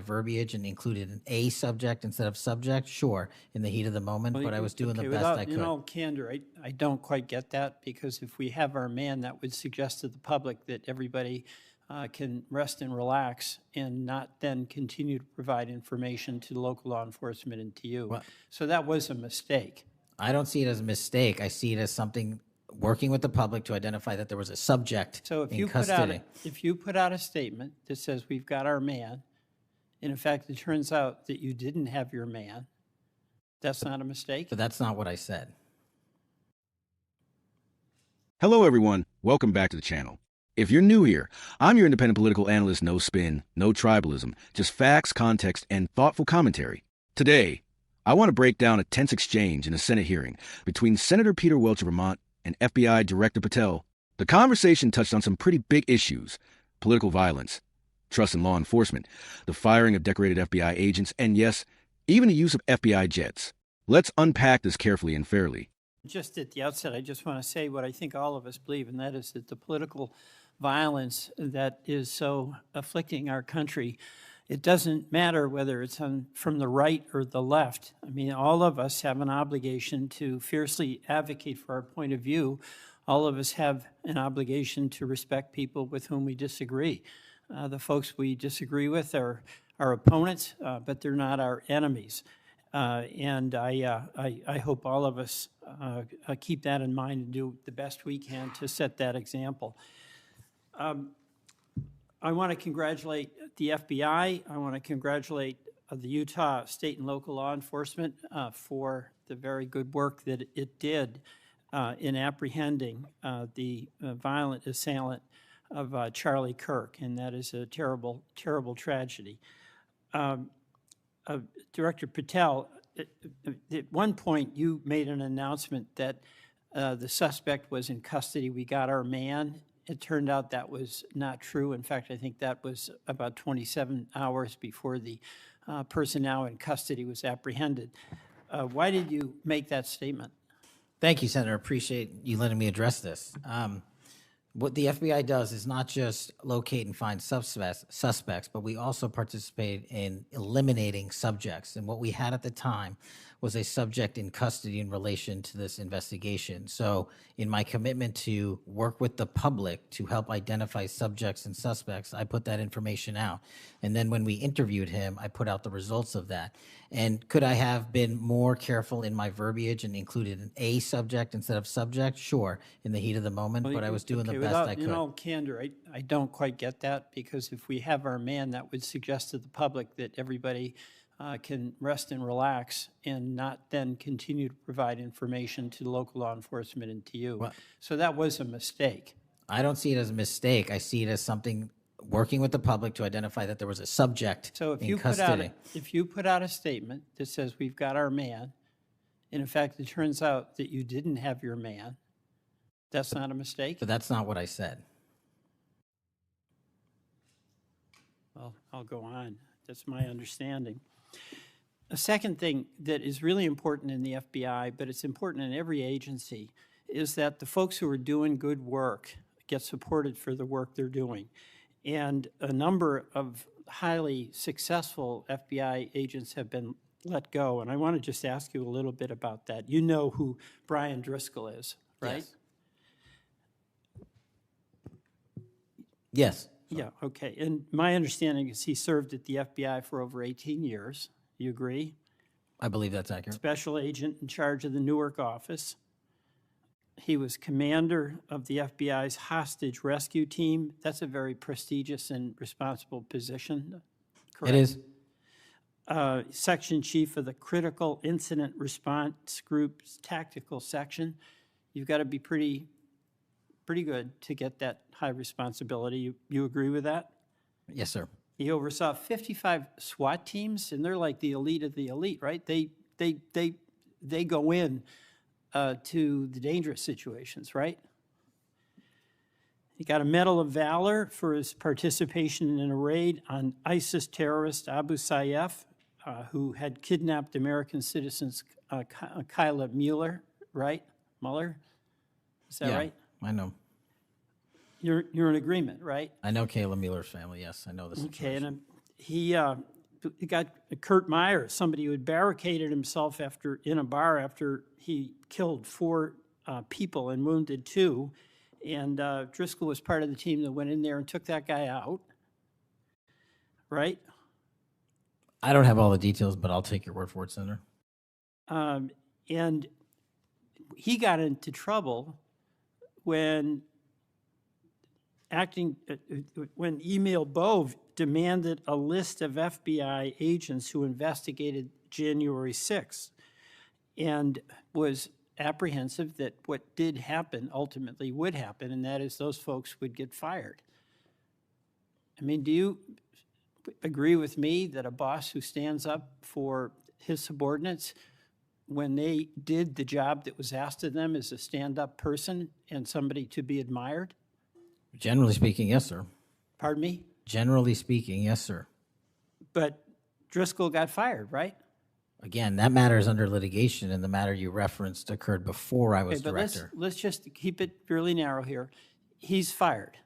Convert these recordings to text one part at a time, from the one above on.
verbiage and included an A subject instead of subject? Sure, in the heat of the moment, but I was doing the best I could. In all candor, I don't quite get that, because if we have our man, that would suggest to the public that everybody can rest and relax and not then continue to provide information to local law enforcement and to you. Well, so that was a mistake. I don't see it as a mistake. I see it as something working with the public to identify that there was a subject So if in you custody. if you put out a statement that says we've got our man, and in fact it turns out that you didn't have your man, that's not a mistake? But that's not what I said. Hello, everyone. Welcome back to the channel. If you're new here, I'm your independent political analyst, no spin, no tribalism, just facts, context, and thoughtful commentary. Today, I want to break down a tense exchange in a Senate hearing between Senator Peter Welch of Vermont and FBI Director Patel. The conversation touched on some pretty big issues: political violence, trust in law enforcement, the firing of decorated FBI agents, and yes, even the use of FBI jets. Let's unpack this carefully and fairly. Just at the outset, I just want to say what I think all of us believe, and that is that the political violence that is so afflicting our country, it doesn't matter whether it's from the right or the left. I mean, all of us have an obligation to fiercely advocate for our point of view. All of us have an obligation to respect people with whom we disagree. The folks we disagree with are our opponents, but they're not our enemies. And I hope all of us keep that in mind and do the best we can to set that example. I want to congratulate the FBI. I want to congratulate the Utah state and local law enforcement for the very good work that it did in apprehending the violent assailant of Charlie Kirk, and that is a terrible, terrible tragedy. Director Patel, at one point you made an announcement that the suspect was in custody. We got our man. It turned out that was not true. In fact, I think that was about 27 hours before the person now in custody was apprehended. Why did you make that statement? Thank you, Senator. Appreciate you letting me address this. What the FBI does is not just locate and find suspects, but we also participate in eliminating subjects. And what we had at the time was a subject in custody in relation to this investigation. So in my commitment to work with the public to help identify subjects and suspects, I put that information out. And then when we interviewed him, I put out the results of that. And could I have been more careful in my verbiage and included an A subject instead of subject? Sure, in the heat of the moment, but I was doing the best I could. In all candor, I don't quite get that, because if we have our man, that would suggest to the public that everybody can rest and relax and not then continue to provide information to local law enforcement and to you. Well, so that was a mistake. I don't see it as a mistake. I see it as something working with the public to identify that there was a subject So if in you custody. if you put out a statement that says we've got our man, and in fact it turns out that you didn't have your man, that's not a mistake? But that's not what I said. Well, I'll go on. That's my understanding. A second thing that is really important in the FBI, but it's important in every agency, is that the folks who are doing good work get supported for the work they're doing. And a number of highly successful FBI agents have been let go. And I want to just ask you a little bit about that. You know who Brian Driscoll is, right? Yes. Yeah, okay. And my understanding is he served at the FBI for over 18 years. You agree? I believe that's accurate. Special agent in charge of the Newark office. He was commander of the FBI's hostage rescue team. That's a very prestigious and responsible position, correct? It is. Section chief of the Critical Incident Response Group's tactical section. You've got to be pretty good to get that high responsibility. You agree with that? Yes, sir. He oversaw 55 SWAT teams, and they're like the elite of the elite, right? They go in to the dangerous situations, right? He got a Medal of Valor for his participation in a raid on ISIS terrorist Abu Sayyaf, who had kidnapped American citizens Kyla Mueller, right? Mueller? Is that right? I know. You're in agreement, right? I know Kayla Mueller's family, yes. I know this. Okay, situation. and you got Kurt Meyer, somebody who had barricaded himself in a bar after he killed 4 people and wounded 2. And Driscoll was part of the team that went in there and took that guy out, right? I don't have all the details, but I'll take your word for it, Senator. And he got into trouble when Emil Bove demanded a list of FBI agents who investigated January 6th and was apprehensive that what did happen ultimately would happen, and that is those folks would get fired. I mean, do you agree with me that a boss who stands up for his subordinates when they did the job that was asked of them is a stand-up person and somebody to be admired? Generally speaking, yes, sir. Pardon me? Generally speaking, yes, sir. But Driscoll got fired, right? Again, that matter is under litigation, and the matter you referenced occurred before I was Okay, but director. let's just keep it really narrow here. He's fired,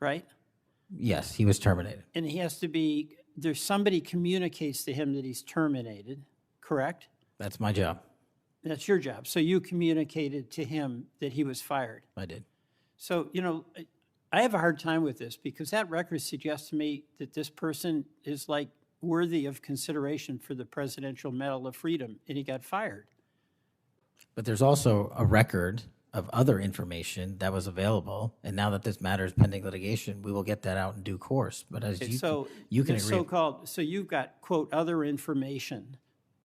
right? Yes, he was terminated. And he has to be, there's somebody communicates to him that he's terminated, correct? That's my job. That's your job. So you communicated to him that he was fired. I did. So, you know, I have a hard time with this because that record suggests to me that this person is like worthy of consideration for the Presidential Medal of Freedom, and he got fired. But there's also a record of other information that was available, and now that this matter is pending litigation, we will get that out in due course. But as you can the agree, so-called, so you've got, quote, other information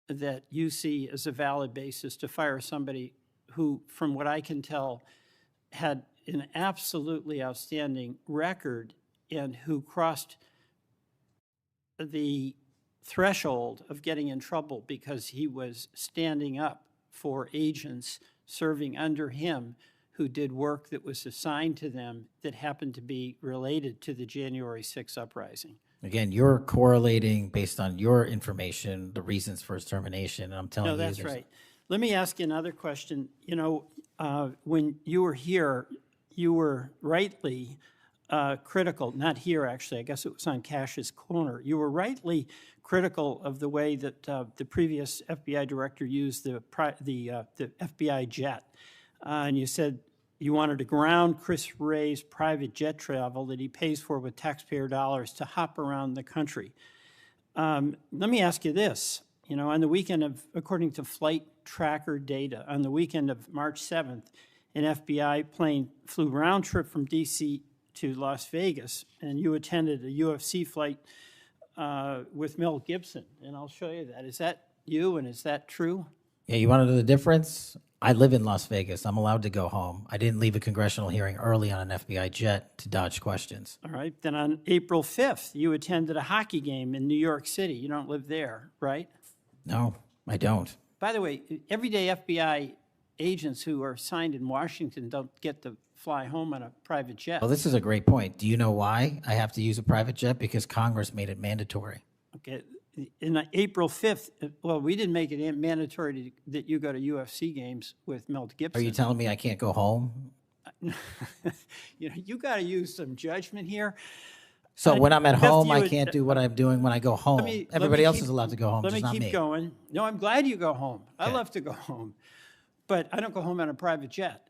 that you see as a valid basis to fire somebody who, from what I can tell, had an absolutely outstanding record and who crossed the threshold of getting in trouble because he was standing up for agents serving under him who did work that was assigned to them that happened to be related to the January 6th uprising. again, you're correlating based on your information the reasons for his termination, and I'm telling No, you, that's there's- right. Let me ask you another question. You know, when you were here, you were rightly critical, not here actually, I guess it was on Kash's corner. You were rightly critical of the way that the previous FBI director used the FBI jet. And you said you wanted to ground Chris Wray's private jet travel that he pays for with taxpayer dollars to hop around the country. Let me ask you this. You know, on the weekend of, according to flight tracker data, on the weekend of March 7th, an FBI plane flew round trip from D.C. to Las Vegas, and you attended a UFC fight with Mel Gibson, and I'll show you that. Is that you, and is that true? Yeah, you want to know the difference? I live in Las Vegas. I'm allowed to go home. I didn't leave a congressional hearing early on an FBI jet to dodge questions. All right. Then on April 5th, you attended a hockey game in New York City. You don't live there, right? No, I don't. By the way, everyday FBI agents who are assigned in Washington don't get to fly home on a private jet. Well, this is a great point. Do you know why I have to use a private jet? Because Congress made it mandatory. Okay. In April 5th, well, we didn't make it mandatory that you go to UFC games with Mel Gibson. Are you telling me I can't go home? You know, you got to use some judgment here. So when I'm at Beth, home, you I would- can't do what I'm doing when I go home. Everybody else is allowed to go home, Let just me not keep me. going. No, I'm glad you go home. I Okay. love to go home, but I don't go home on a private jet.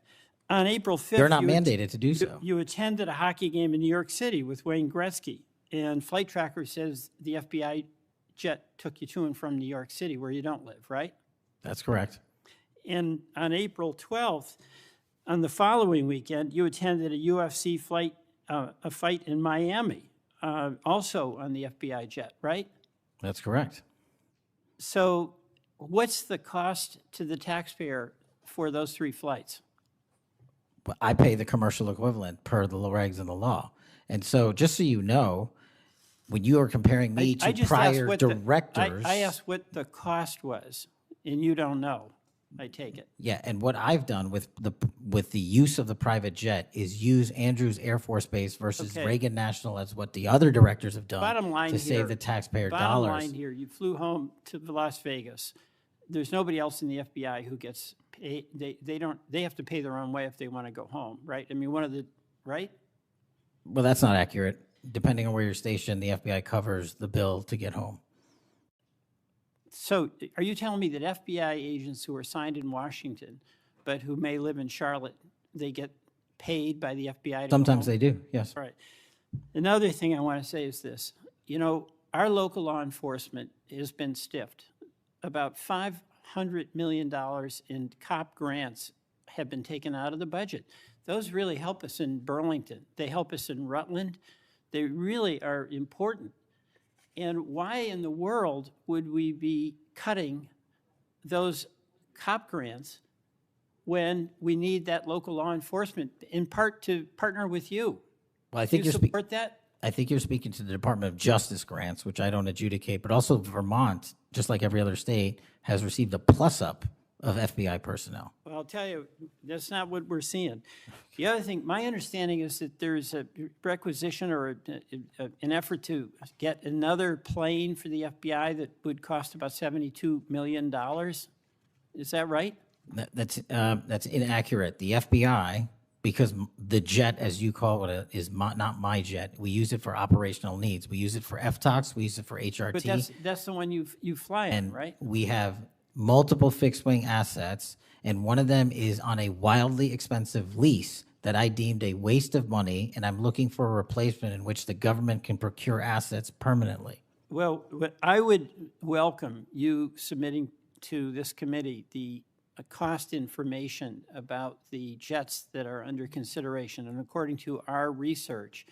On April 5th, They're not you mandated to do so. You attended a hockey game in New York City with Wayne Gretzky, and Flight Tracker says the FBI jet took you to and from New York City, where you don't live, right? That's correct. And on April 12th, on the following weekend, you attended a UFC fight, a fight in Miami, also on the FBI jet, right? That's correct. So what's the cost to the taxpayer for those 3 flights? But I pay the commercial equivalent per the regs and the law. And so just so you know, when you are comparing me to just asked prior what directors. I asked what the cost was, and you don't know, I take it. Yeah, and what I've done with the use of the private jet is use Andrews Air Force Base versus Okay. Reagan National as what the other directors have done Bottom line to here, save the taxpayer Bottom dollars. line here, you flew home to Las Vegas. There's nobody else in the FBI who gets paid. They have to pay their own way if they want to go home, right? I mean, right? Well, that's not accurate. Depending on where you're stationed, the FBI covers the bill to get home. So are you telling me that FBI agents who are assigned in Washington, but who may live in Charlotte, they get paid by the FBI to go Sometimes home? they do, yes. Right. Another thing I want to say is this. You know, our local law enforcement has been stiffed. About $500 million in cop grants have been taken out of the budget. Those really help us in Burlington. They help us in Rutland. They really are important. And why in the world would we be cutting those cop grants when we need that local law enforcement, in part to partner with you? Well, I Do think you you're support that? I think you're speaking to the Department of Justice grants, which I don't adjudicate, but also Vermont, just like every other state, has received a plus-up of FBI personnel. Well, I'll tell you, that's not what we're seeing. The other thing, my understanding is that there's a requisition or an effort to get another plane for the FBI that would cost about $72 million. Is that right? That's inaccurate. The FBI, because the jet, as you call it, is not my jet. We use it for operational needs. We use it for FTOX. We use it for HRT. But that's the one you fly in, and right? we have multiple fixed-wing assets, and one of them is on a wildly expensive lease that I deemed a waste of money, and I'm looking for a replacement in which the government can procure assets permanently. Well, I would welcome you submitting to this committee the cost information about the jets that are under consideration. And according to our research,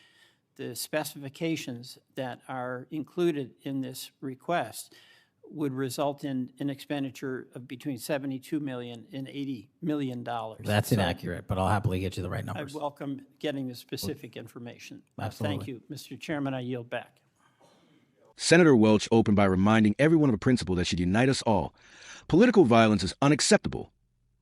the specifications that are included in this request would result in an expenditure of between $72 million and $80 million. That's inaccurate, but I'll happily get you the right I numbers. welcome getting the specific information. Absolutely. Thank you. Mr. Chairman, I yield back. Senator Welch opened by reminding everyone of a principle that should unite us all. Political violence is unacceptable,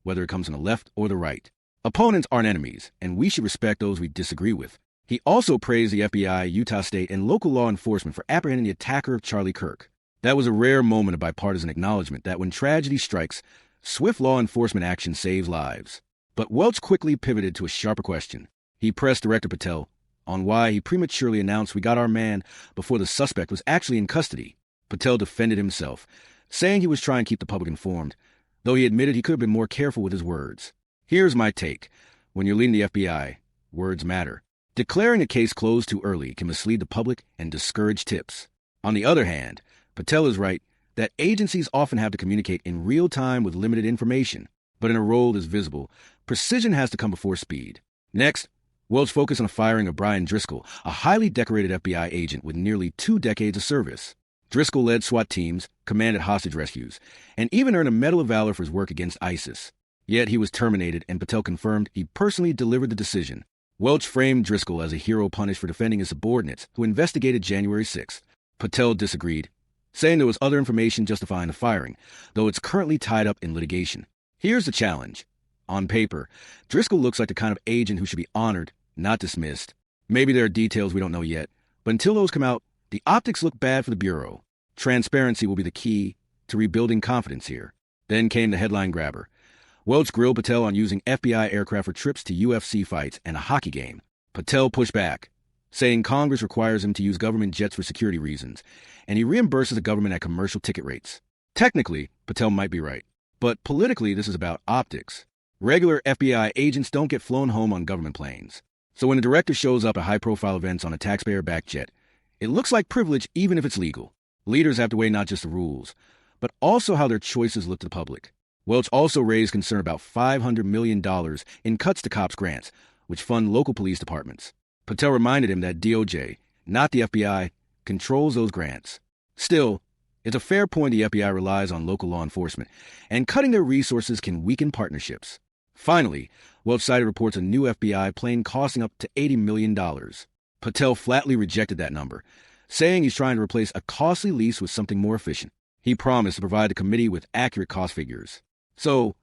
whether it comes from the left or the right. Opponents aren't enemies, and we should respect those we disagree with. He also praised the FBI, Utah State, and local law enforcement for apprehending the attacker of Charlie Kirk. That was a rare moment of bipartisan acknowledgement that when tragedy strikes, swift law enforcement action saves lives. But Welch quickly pivoted to a sharper question. He pressed Director Patel on why he prematurely announced we got our man before the suspect was actually in custody. Patel defended himself, saying he was trying to keep the public informed, though he admitted he could have been more careful with his words. Here's my take. When you're leading the FBI, words matter. Declaring a case closed too early can mislead the public and discourage tips. On the other hand, Patel is right that agencies often have to communicate in real time with limited information, but in a role that's visible, precision has to come before speed. Next, Welch focused on the firing of Brian Driscoll, a highly decorated FBI agent with nearly 2 decades of service. Driscoll led SWAT teams, commanded hostage rescues, and even earned a Medal of Valor for his work against ISIS. Yet he was terminated, and Patel confirmed he personally delivered the decision. Welch framed Driscoll as a hero punished for defending his subordinates who investigated January 6th. Patel disagreed, saying there was other information justifying the firing, though it's currently tied up in litigation. Here's the challenge. On paper, Driscoll looks like the kind of agent who should be honored, not dismissed. Maybe there are details we don't know yet, but until those come out, the optics look bad for the Bureau. Transparency will be the key to rebuilding confidence here. Then came the headline grabber. Welch grilled Patel on using FBI aircraft for trips to UFC fights and a hockey game. Patel pushed back, saying Congress requires him to use government jets for security reasons, and he reimburses the government at commercial ticket rates. Technically, Patel might be right, but politically this is about optics. Regular FBI agents don't get flown home on government planes. So when a director shows up at high-profile events on a taxpayer-backed jet, it looks like privilege even if it's legal. Leaders have to weigh not just the rules, but also how their choices look to the public. Welch also raised concern about $500 million in cuts to cops' grants, which fund local police departments. Patel reminded him that DOJ, not the FBI, controls those grants. Still, it's a fair point the FBI relies on local law enforcement, and cutting their resources can weaken partnerships. Finally, Welch cited reports of new FBI plane costing up to $80 million. Patel flatly rejected that number, saying he's trying to replace a costly lease with something more efficient. He promised to provide the committee with accurate cost figures. So,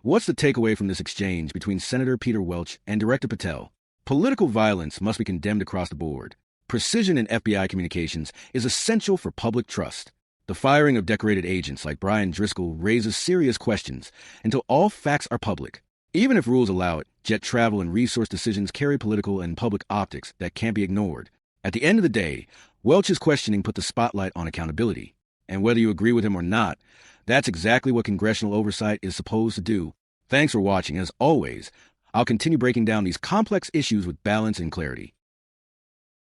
what's the takeaway from this exchange between Senator Peter Welch and Director Patel? Political violence must be condemned across the board. Precision in FBI communications is essential for public trust. The firing of decorated agents like Brian Driscoll raises serious questions until all facts are public. Even if rules allow it, jet travel and resource decisions carry political and public optics that can't be ignored. At the end of the day, Welch's questioning put the spotlight on accountability. And whether you agree with him or not, that's exactly what congressional oversight is supposed to do. Thanks for watching. As always, I'll continue breaking down these complex issues with balance and clarity.